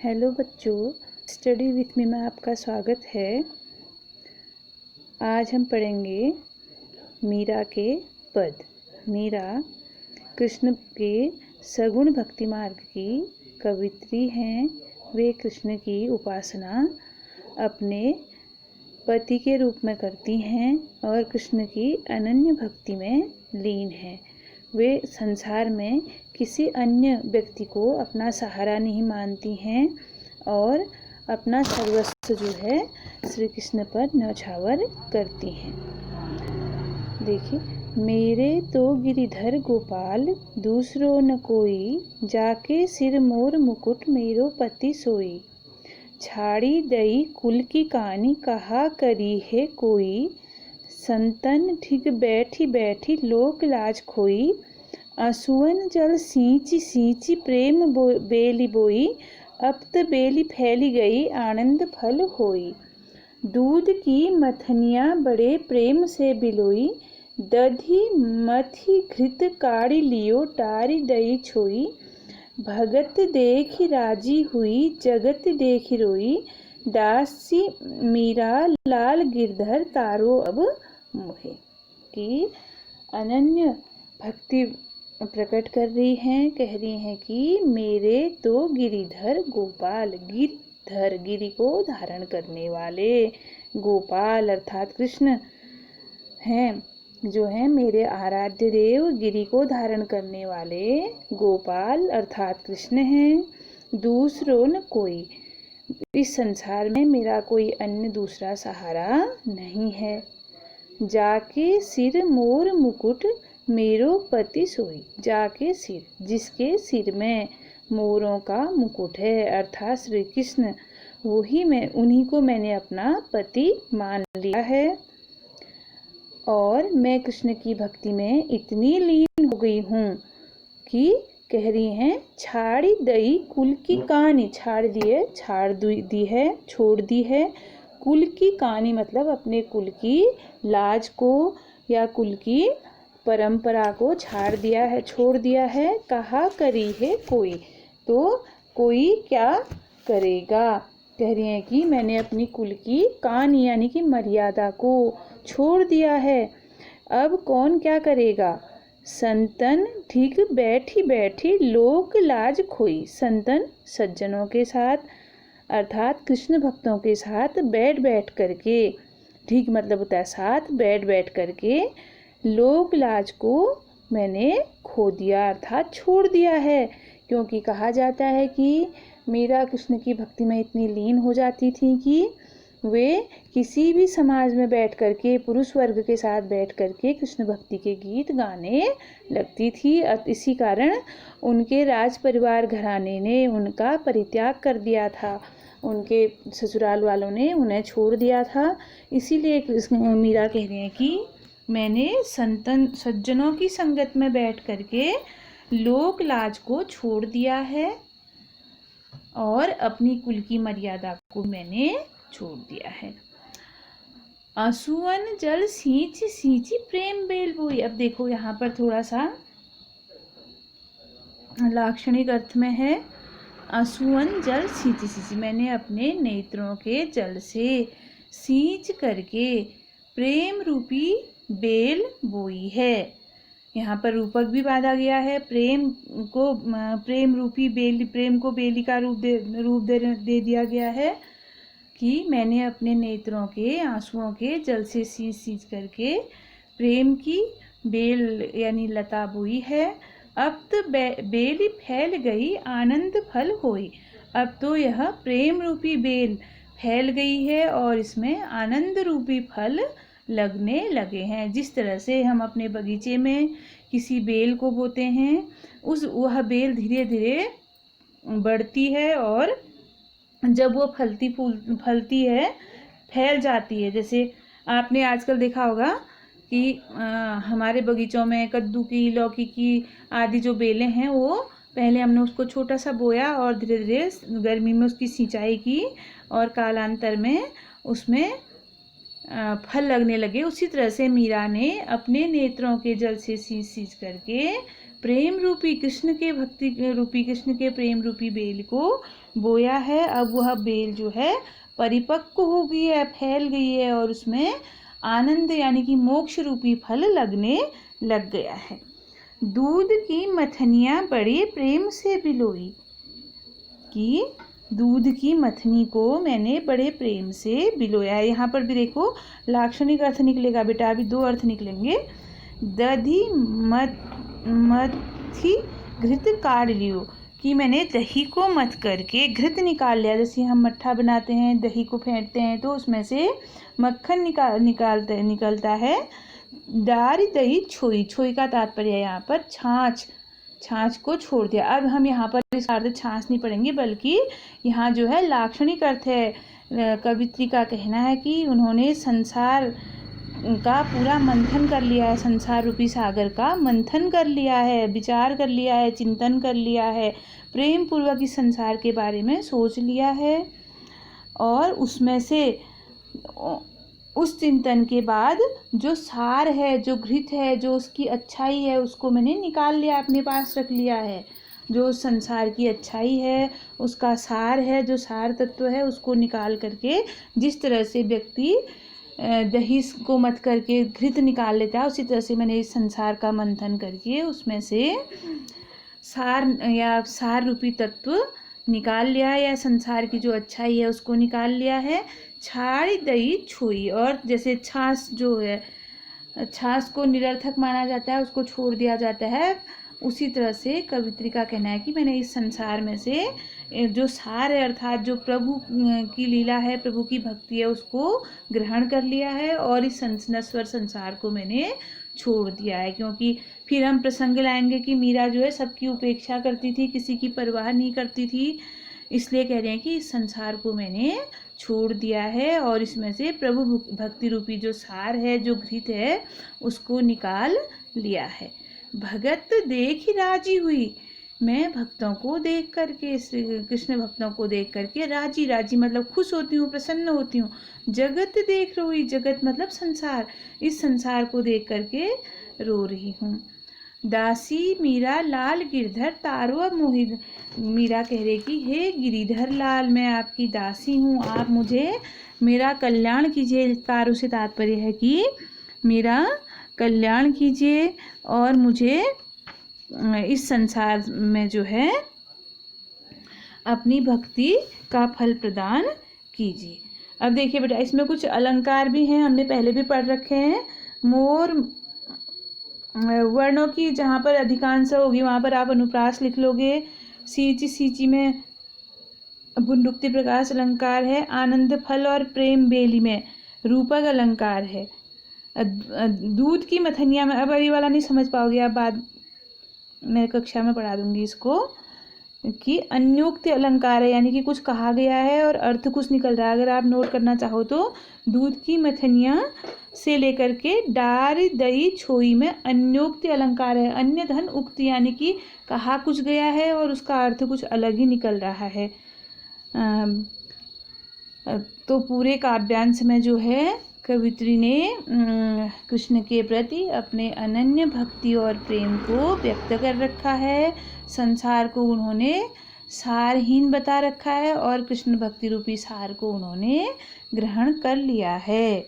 Hello बच्चों, study with me में आपका स्वागत है। आज हम पढ़ेंगे मीरा के पद। मीरा कृष्ण के सगुण भक्ति मार्ग की कवित्री हैं। वे कृष्ण की उपासना अपने पति के रूप में करती हैं और कृष्ण की अनन्य भक्ति में लीन हैं। वे संसार में किसी अन्य व्यक्ति को अपना सहारा नहीं मानती हैं और अपना सर्वस्व जो है श्री कृष्ण पर न्यौछावर करती हैं। देखिए, मेरे तो गिरिधर गोपाल दूसरो न कोई, जाके सिर मोर मुकुट मेरो पति सोई। छाड़ी दई कुल की कहानी कहा करी है कोई, संतन ठीक बैठी बैठी लोक लाज खोई। असुवन जल सींची सींची प्रेम बेली बोई, अब त बेली फैली गई आनंद फल होई। दूध की मथनिया बड़े प्रेम से बिलोई, दधी मथी घृत काढ़ी लियो टारी दई छोई। भगत देखी राजी हुई जगत देखी रोई, दासी मीरा लाल गिरधर तारो अब मोहे। कि अनन्य भक्ति प्रकट कर रही हैं, कह रही हैं कि मेरे तो गिरिधर गोपाल, गिरिधर गिरि को धारण करने वाले, गोपाल अर्थात कृष्ण हैं, जो है मेरे आराध्य देव गिरि को धारण करने वाले गोपाल अर्थात कृष्ण हैं। दूसरो न कोई, इस संसार में मेरा कोई अन्य दूसरा सहारा नहीं है। जाके सिर मोर मुकुट मेरो पति सोई। जाके सिर, जिसके सिर में मोरों का मुकुट है अर्थात श्री कृष्ण, उन्हीं को मैंने अपना पति मान लिया है। और मैं कृष्ण की भक्ति में इतनी लीन हो गई हूँ कि कह रही हैं छाड़ी दई कुल की कहानी, छोड़ दी है कुल की कहानी, मतलब अपने कुल की लाज को या कुल की परंपरा को छोड़ दिया है। कहा करी है कोई, तो कोई क्या करेगा। कह रही है कि मैंने अपनी कुल की कहानी यानी कि मर्यादा को छोड़ दिया है, अब कौन क्या करेगा। संतन ठीक बैठी बैठी लोक लाज खोई। संतन सज्जनों के साथ अर्थात कृष्ण भक्तों के साथ बैठ करके, ठीक मतलब होता है साथ बैठ करके, लोक लाज को मैंने खो दिया अर्थात छोड़ दिया है। क्योंकि कहा जाता है कि मीरा कृष्ण की भक्ति में इतनी लीन हो जाती थी कि वे किसी भी समाज में बैठ करके, पुरुष वर्ग के साथ बैठ करके कृष्ण भक्ति के गीत गाने लगती थी। इसी कारण उनके राज परिवार घराने ने उनका परित्याग कर दिया था, उनके ससुराल वालों ने उन्हें छोड़ दिया था। इसीलिए मीरा कह रही हैं कि मैंने सज्जनों की संगत में बैठ करके लोक लाज को छोड़ दिया है और अपनी कुल की मर्यादा को मैंने छोड़ दिया है। असुवन जल सींची सींची प्रेम बेल बोई। अब देखो यहाँ पर थोड़ा सा लाक्षणिक अर्थ में है। असुवन जल सींची सींची, मैंने अपने नेत्रों के जल से सींच करके प्रेम रूपी बेल बोई है। यहाँ पर रूपक भी बांधा गया है। प्रेम रूपी बेल, प्रेम को बेली का रूप दे दिया गया है कि मैंने अपने नेत्रों के आंसुओं के जल से सींच करके प्रेम की बेल यानी लता बोई है। अब तो बेली फैल गई आनंद फल होई। अब तो यह प्रेम रूपी बेल फैल गई है और इसमें आनंद रूपी फल लगने लगे हैं। जिस तरह से हम अपने बगीचे में किसी बेल को बोते हैं, वह बेल धीरे धीरे बढ़ती है और जब वो फलती है, फैल जाती है। जैसे आपने आजकल देखा होगा कि हमारे बगीचों में कद्दू की, लौकी की आदि जो बेलें हैं, वो पहले हमने उसको छोटा सा बोया और धीरे धीरे गर्मी में उसकी सिंचाई की और कालांतर में उसमें फल लगने लगे। उसी तरह से मीरा ने अपने नेत्रों के जल से सींच करके प्रेम रूपी कृष्ण के भक्ति रूपी कृष्ण के प्रेम रूपी बेल को बोया है। अब वह बेल जो है परिपक्व हो गई है, फैल गई है और उसमें आनंद यानी कि मोक्ष रूपी फल लगने लग गया है। दूध की मथनियाँ बड़े प्रेम से बिलोई, कि दूध की मथनी को मैंने बड़े प्रेम से बिलोया है। यहाँ पर भी देखो लाक्षणिक अर्थ निकलेगा बेटा, अभी दो अर्थ निकलेंगे। दधी मथी घृत काढ़ लियो, कि मैंने दही को मथ करके घृत निकाल लिया। जैसे हम मट्ठा बनाते हैं, दही को फेंटते हैं तो उसमें से मक्खन निकलता है। दारी दही छोई, छोई का तात्पर्य है यहाँ पर छाछ को छोड़ दिया। अब हम यहाँ पर इस अर्थ छाछ नहीं पढ़ेंगे, बल्कि यहाँ जो है लाक्षणिक अर्थ है। कवित्री का कहना है कि उन्होंने संसार का पूरा मंथन कर लिया है, संसार रूपी सागर का मंथन कर लिया है, विचार कर लिया है, चिंतन कर लिया है, प्रेम पूर्वक इस संसार के बारे में सोच लिया है और उसमें से उस चिंतन के बाद जो सार है, जो घृत है, जो उसकी अच्छाई है, उसको मैंने निकाल लिया, अपने पास रख लिया है। जो संसार की अच्छाई है, उसका सार है, जो सार तत्व है, उसको निकाल करके जिस तरह से व्यक्ति दही को मथ करके घृत निकाल लेता है, उसी तरह से मैंने इस संसार का मंथन करके उसमें से सार रूपी तत्व निकाल लिया है, या संसार की जो अच्छाई है उसको निकाल लिया है। छाड़ी दही छुई, और जैसे छाछ जो है, छाछ को निरर्थक माना जाता है, उसको छोड़ दिया जाता है, उसी तरह से कवित्री का कहना है कि मैंने इस संसार में से जो सार है, अर्थात जो प्रभु की लीला है, प्रभु की भक्ति है, उसको ग्रहण कर लिया है और इस नश्वर संसार को मैंने छोड़ दिया है। क्योंकि फिर हम प्रसंग लाएंगे कि मीरा जो है सबकी उपेक्षा करती थी, किसी की परवाह नहीं करती थी, इसलिए कह रहे हैं कि इस संसार को मैंने छोड़ दिया है और इसमें से प्रभु भक्ति रूपी जो सार है, जो घृत है, उसको निकाल लिया है। भगत देख राजी हुई, मैं भक्तों को देख करके, कृष्ण भक्तों को देख करके राजी, राजी मतलब खुश होती हूँ, प्रसन्न होती हूँ। जगत देख रही, जगत मतलब संसार, इस संसार को देख करके रो रही हूँ। दासी मीरा लाल गिरधर तारो अब मोहि, मीरा कह रही कि हे गिरिधर लाल, मैं आपकी दासी हूँ, आप मुझे मेरा कल्याण कीजिए। तारो से तात्पर्य है कि मेरा कल्याण कीजिए और मुझे इस संसार में जो है अपनी भक्ति का फल प्रदान कीजिए। अब देखिए बेटा, इसमें कुछ अलंकार भी हैं, हमने पहले भी पढ़ रखे हैं। मोर वर्णों की जहाँ पर अधिकांश होगी वहाँ पर आप अनुप्रास लिख लोगे। सींची में पुनरुक्ति प्रकाश अलंकार है। आनंद फल और प्रेम बेली में रूपक अलंकार है। दूध की मथनिया में, अब अभी वाला नहीं समझ पाओगे आप, बाद मैं कक्षा में पढ़ा दूंगी इसको, कि अन्योक्ति अलंकार है, यानी कि कुछ कहा गया है और अर्थ कुछ निकल रहा है। अगर आप नोट करना चाहो तो दूध की मथनिया से लेकर के डार दही छोई में अन्योक्ति अलंकार है। अन्य धन उक्ति, यानी कि कहा कुछ गया है और उसका अर्थ कुछ अलग ही निकल रहा है। तो पूरे काव्यांश में जो है कवित्री ने कृष्ण के प्रति अपने अनन्य भक्ति और प्रेम को व्यक्त कर रखा है। संसार को उन्होंने सारहीन बता रखा है और कृष्ण भक्ति रूपी सार को उन्होंने ग्रहण कर लिया है।